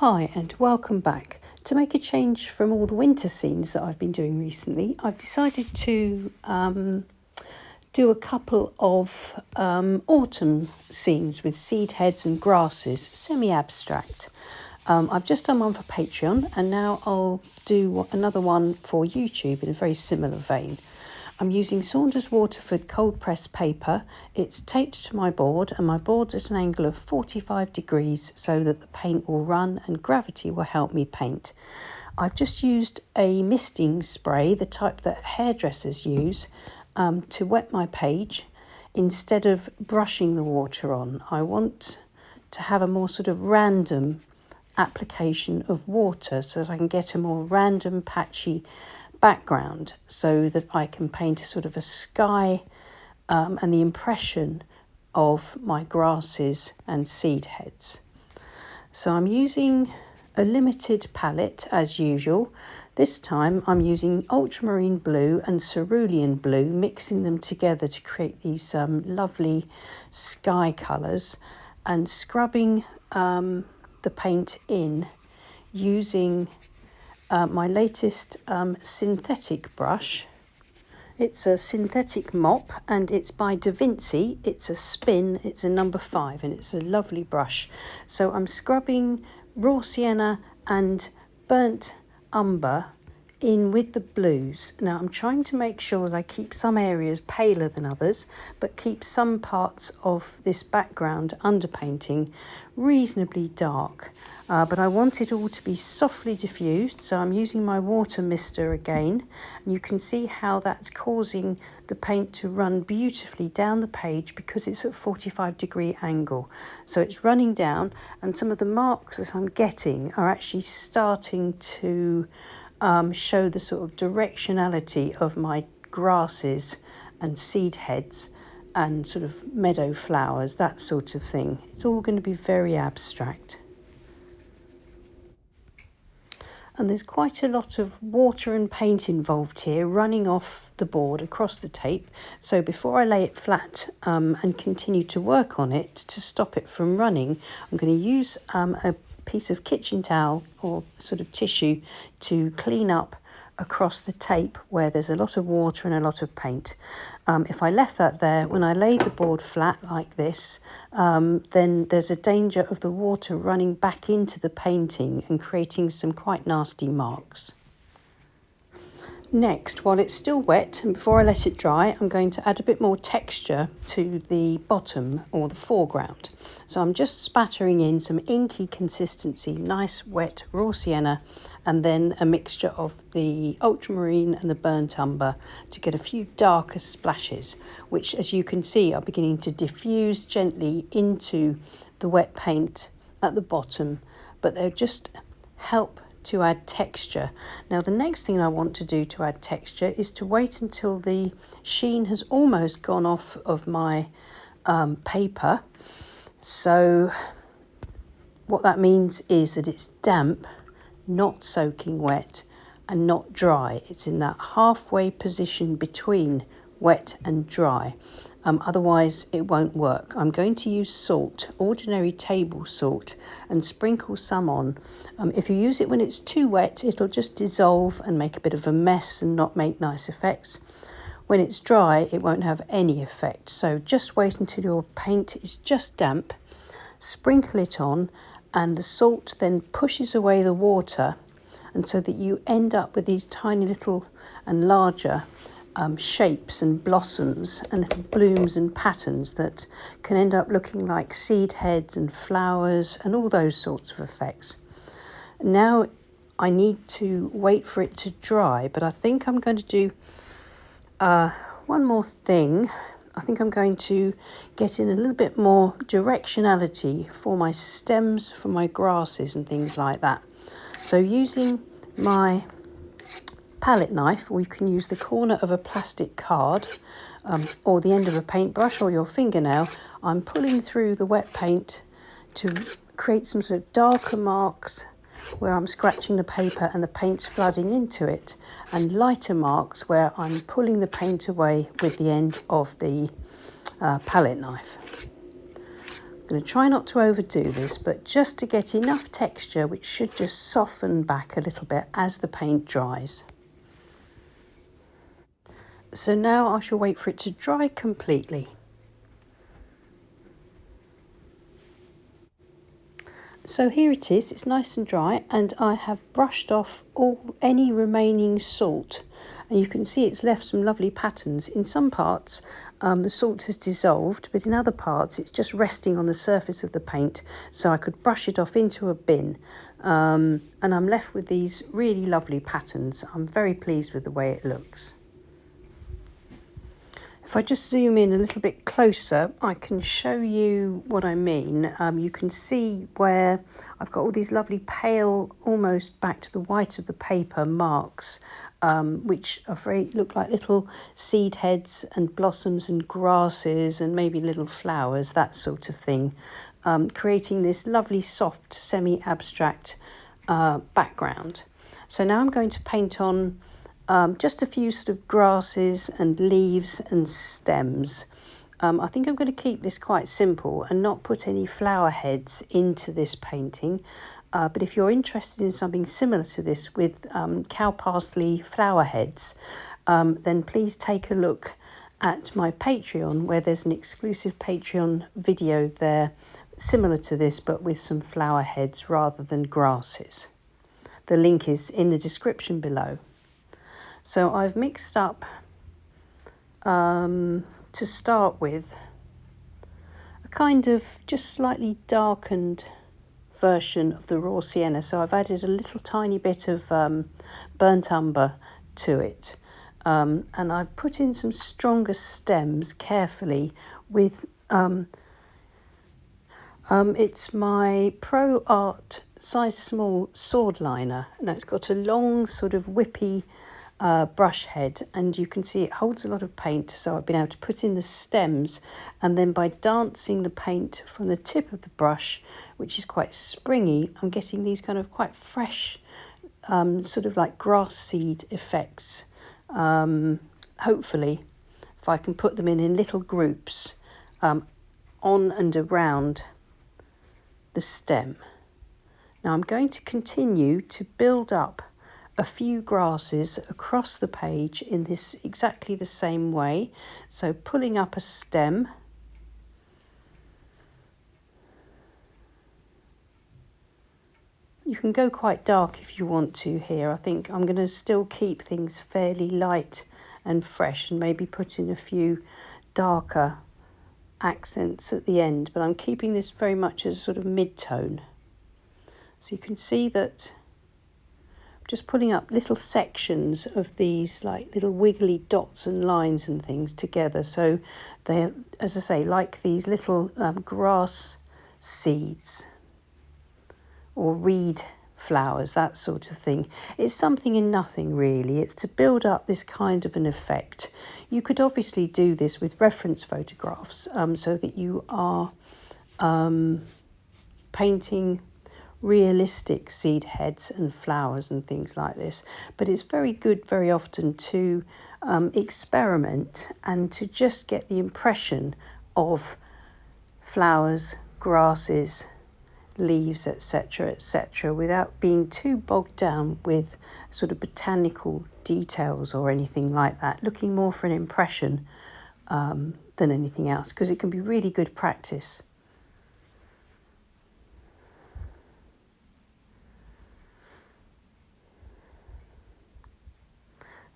Hi and welcome back. To make a change from all the winter scenes that I've been doing recently, I've decided to do a couple of autumn scenes with seed heads and grasses, semi-abstract. I've just done one for Patreon and now I'll do another one for YouTube in a very similar vein. I'm using Saunders Waterford cold pressed paper. It's taped to my board and my board's at an angle of 45 degrees so that the paint will run and gravity will help me paint. I've just used a misting spray, the type that hairdressers use, to wet my page instead of brushing the water on. I want to have a more sort of random application of water so that I can get a more random patchy background so that I can paint a sort of a sky and the impression of my grasses and seed heads. So I'm using a limited palette as usual. This time I'm using ultramarine blue and cerulean blue, mixing them together to create these lovely sky colours, and scrubbing the paint in using my latest synthetic brush. It's a synthetic mop and it's by Da Vinci. It's a spin, it's a number 5 and it's a lovely brush. So I'm scrubbing raw sienna and burnt umber in with the blues. Now I'm trying to make sure that I keep some areas paler than others, but keep some parts of this background underpainting reasonably dark. But I want it all to be softly diffused, so I'm using my water mister again. And you can see how that's causing the paint to run beautifully down the page because it's at 45-degree angle. So it's running down, and some of the marks that I'm getting are actually starting to show the sort of directionality of my grasses and seed heads and sort of meadow flowers, that sort of thing. It's all going to be very abstract. And there's quite a lot of water and paint involved here running off the board across the tape. So before I lay it flat and continue to work on it to stop it from running, I'm going to use a piece of kitchen towel or sort of tissue to clean up across the tape where there's a lot of water and a lot of paint. If I left that there, when I laid the board flat like this, then there's a danger of the water running back into the painting and creating some quite nasty marks. Next, while it's still wet and before I let it dry, I'm going to add a bit more texture to the bottom or the foreground. So I'm just spattering in some inky consistency, nice wet raw sienna, and then a mixture of the ultramarine and the burnt umber to get a few darker splashes, which, as you can see, are beginning to diffuse gently into the wet paint at the bottom, but they'll just help to add texture. Now the next thing I want to do to add texture is to wait until the sheen has almost gone off of my paper. So what that means is that it's damp, not soaking wet and not dry. It's in that halfway position between wet and dry. Otherwise it won't work. I'm going to use salt, ordinary table salt, and sprinkle some on. If you use it when it's too wet, it'll just dissolve and make a bit of a mess and not make nice effects. When it's dry, it won't have any effect. So just wait until your paint is just damp, sprinkle it on, and the salt then pushes away the water, and so that you end up with these tiny little and larger shapes and blossoms and little blooms and patterns that can end up looking like seed heads and flowers and all those sorts of effects. Now I need to wait for it to dry, but I think I'm going to do one more thing. I think I'm going to get in a little bit more directionality for my stems, for my grasses and things like that. So using my palette knife, or you can use the corner of a plastic card or the end of a paintbrush or your fingernail, I'm pulling through the wet paint to create some sort of darker marks where I'm scratching the paper and the paint's flooding into it, and lighter marks where I'm pulling the paint away with the end of the palette knife. I'm going to try not to overdo this, but just to get enough texture which should just soften back a little bit as the paint dries. So now I shall wait for it to dry completely. So here it is, it's nice and dry, and I have brushed off any remaining salt, and you can see it's left some lovely patterns. In some parts the salt has dissolved, but in other parts it's just resting on the surface of the paint, so I could brush it off into a bin, and I'm left with these really lovely patterns. I'm very pleased with the way it looks. If I just zoom in a little bit closer, I can show you what I mean. You can see where I've got all these lovely pale, almost back to the white of the paper marks, which look like little seed heads and blossoms and grasses and maybe little flowers, that sort of thing, creating this lovely soft semi-abstract background. So now I'm going to paint on just a few sort of grasses and leaves and stems. I think I'm going to keep this quite simple and not put any flower heads into this painting. But if you're interested in something similar to this with cow parsley flower heads, then please take a look at my Patreon, where there's an exclusive Patreon video there similar to this but with some flower heads rather than grasses. The link is in the description below. So I've mixed up, to start with, a kind of just slightly darkened version of the raw sienna. So I've added a little tiny bit of burnt umber to it. And I've put in some stronger stems carefully with, it's my Pro Art size small sword liner. Now it's got a long sort of whippy brush head, and you can see it holds a lot of paint, so I've been able to put in the stems, and then by dancing the paint from the tip of the brush, which is quite springy, I'm getting these kind of quite fresh sort of like grass seed effects. Hopefully if I can put them in little groups on and around the stem. Now I'm going to continue to build up a few grasses across the page in this exactly the same way. So pulling up a stem, you can go quite dark if you want to here. I think I'm going to still keep things fairly light and fresh and maybe put in a few darker accents at the end, but I'm keeping this very much as a sort of mid-tone. So you can see that just pulling up little sections of these like little wiggly dots and lines and things together. So they're, as I say, like these little grass seeds or reed flowers, that sort of thing. It's something in nothing really. It's to build up this kind of an effect. You could obviously do this with reference photographs, so that you are painting realistic seed heads and flowers and things like this, but it's very good very often to experiment and to just get the impression of flowers, grasses, leaves, etc., etc., without being too bogged down with sort of botanical details or anything like that, looking more for an impression than anything else, because it can be really good practice.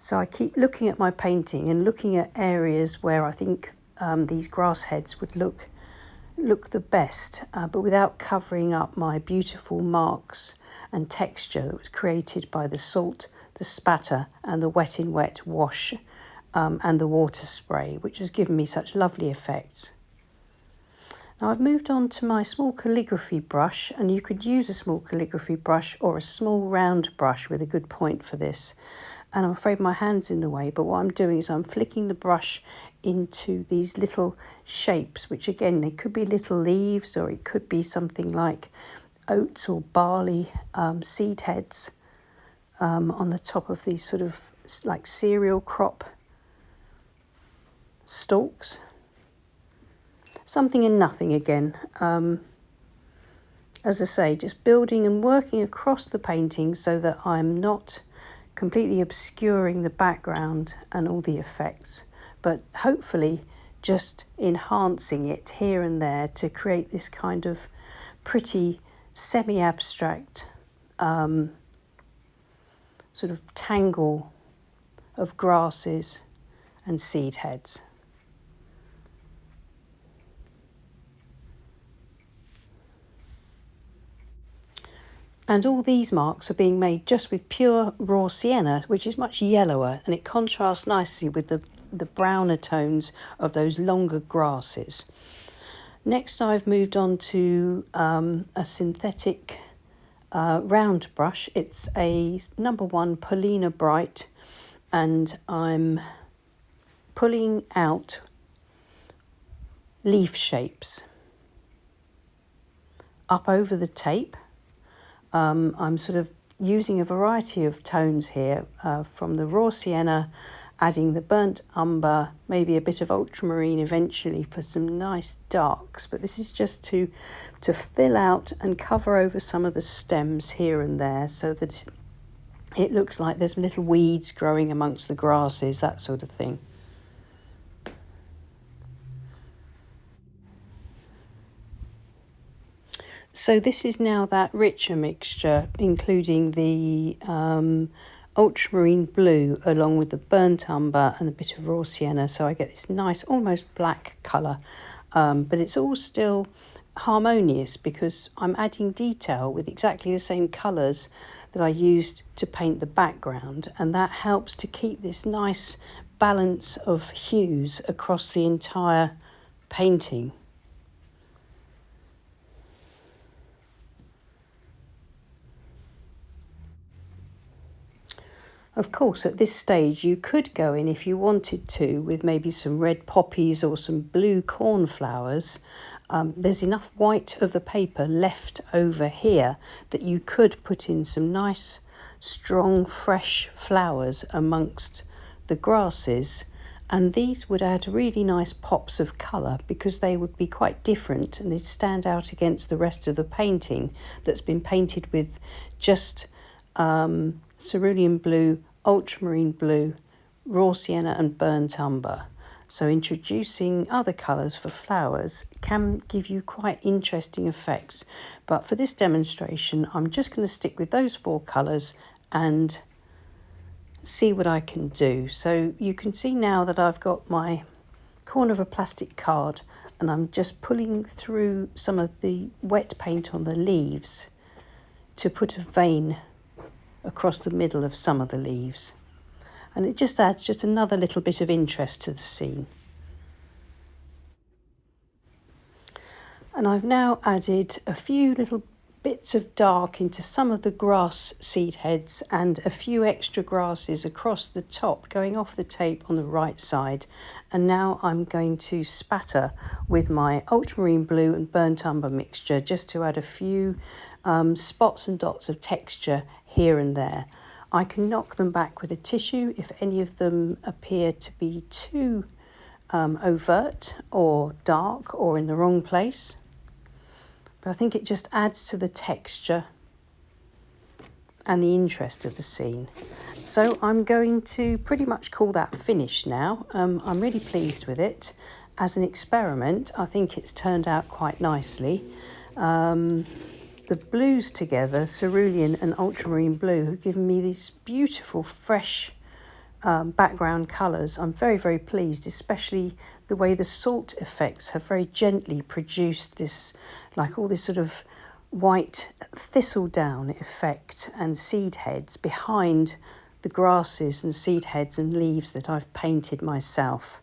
So I keep looking at my painting and looking at areas where I think these grass heads would look the best, but without covering up my beautiful marks and texture that was created by the salt, the spatter and the wet in wet wash and the water spray, which has given me such lovely effects. Now I've moved on to my small calligraphy brush, and you could use a small calligraphy brush or a small round brush with a good point for this. And I'm afraid my hand's in the way, but what I'm doing is I'm flicking the brush into these little shapes, which again, they could be little leaves, or it could be something like oats or barley seed heads on the top of these sort of like cereal crop stalks. something and nothing again. As I say, just building and working across the painting so that I'm not completely obscuring the background and all the effects, but hopefully just enhancing it here and there to create this kind of pretty semi-abstract sort of tangle of grasses and seed heads. And all these marks are being made just with pure raw sienna, which is much yellower, and it contrasts nicely with the browner tones of those longer grasses. Next, I've moved on to a synthetic round brush. It's a number 1 Paulina Bright, and I'm pulling out leaf shapes up over the tape. I'm sort of using a variety of tones here, from the raw sienna, adding the burnt umber, maybe a bit of ultramarine eventually for some nice darks, but this is just to fill out and cover over some of the stems here and there so that it looks like there's little weeds growing amongst the grasses, that sort of thing. So this is now that richer mixture, including the ultramarine blue along with the burnt umber and a bit of raw sienna. So I get this nice, almost black colour, but it's all still harmonious because I'm adding detail with exactly the same colours that I used to paint the background, and that helps to keep this nice balance of hues across the entire painting. Of course, at this stage, you could go in, if you wanted to, with maybe some red poppies or some blue cornflowers. There's enough white of the paper left over here that you could put in some nice, strong, fresh flowers amongst the grasses. And these would add really nice pops of colour because they would be quite different and they'd stand out against the rest of the painting that's been painted with just cerulean blue, ultramarine blue, raw sienna and burnt umber. So introducing other colours for flowers can give you quite interesting effects. But for this demonstration, I'm just going to stick with those 4 colours and see what I can do. So you can see now that I've got my corner of a plastic card and I'm just pulling through some of the wet paint on the leaves to put a vein across the middle of some of the leaves, and it just adds just another little bit of interest to the scene. And I've now added a few little bits of dark into some of the grass seed heads and a few extra grasses across the top going off the tape on the right side, and now I'm going to spatter with my ultramarine blue and burnt umber mixture just to add a few spots and dots of texture here and there. I can knock them back with a tissue if any of them appear to be too overt or dark or in the wrong place. But I think it just adds to the texture and the interest of the scene. So I'm going to pretty much call that finished now. I'm really pleased with it. As an experiment, I think it's turned out quite nicely. The blues together, cerulean and ultramarine blue, have given me these beautiful fresh background colours. I'm very, very pleased, especially the way the salt effects have very gently produced this, like all this sort of white thistledown effect and seed heads behind the grasses and seed heads and leaves that I've painted myself.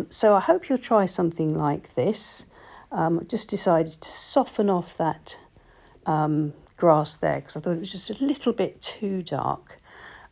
So I hope you'll try something like this. I just decided to soften off that grass there because I thought it was just a little bit too dark.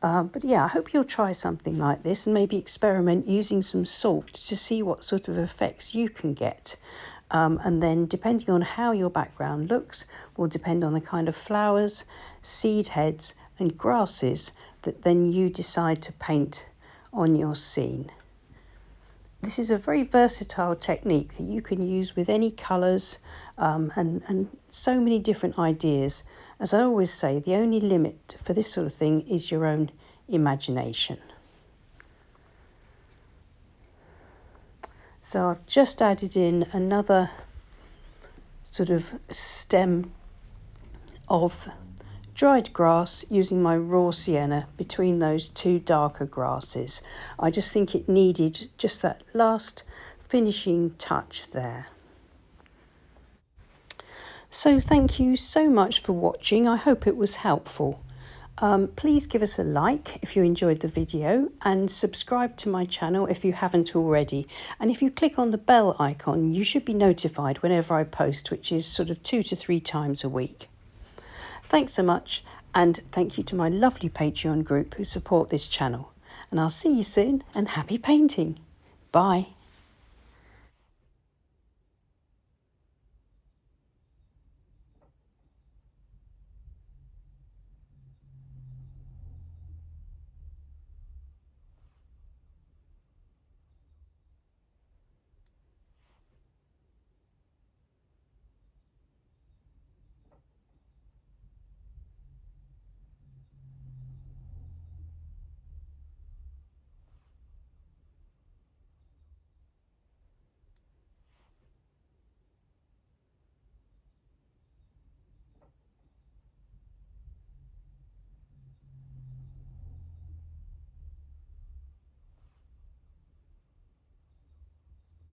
But yeah, I hope you'll try something like this and maybe experiment using some salt to see what sort of effects you can get. And then depending on how your background looks will depend on the kind of flowers, seed heads and grasses that then you decide to paint on your scene. This is a very versatile technique that you can use with any colours and so many different ideas. As I always say, the only limit for this sort of thing is your own imagination. So I've just added in another sort of stem of dried grass using my raw sienna between those two darker grasses. I just think it needed just that last finishing touch there. So thank you so much for watching. I hope it was helpful. Please give us a like if you enjoyed the video and subscribe to my channel if you haven't already. And if you click on the bell icon, you should be notified whenever I post, which is sort of 2 to 3 times a week. Thanks so much, and thank you to my lovely Patreon group who support this channel. And I'll see you soon, and happy painting. Bye.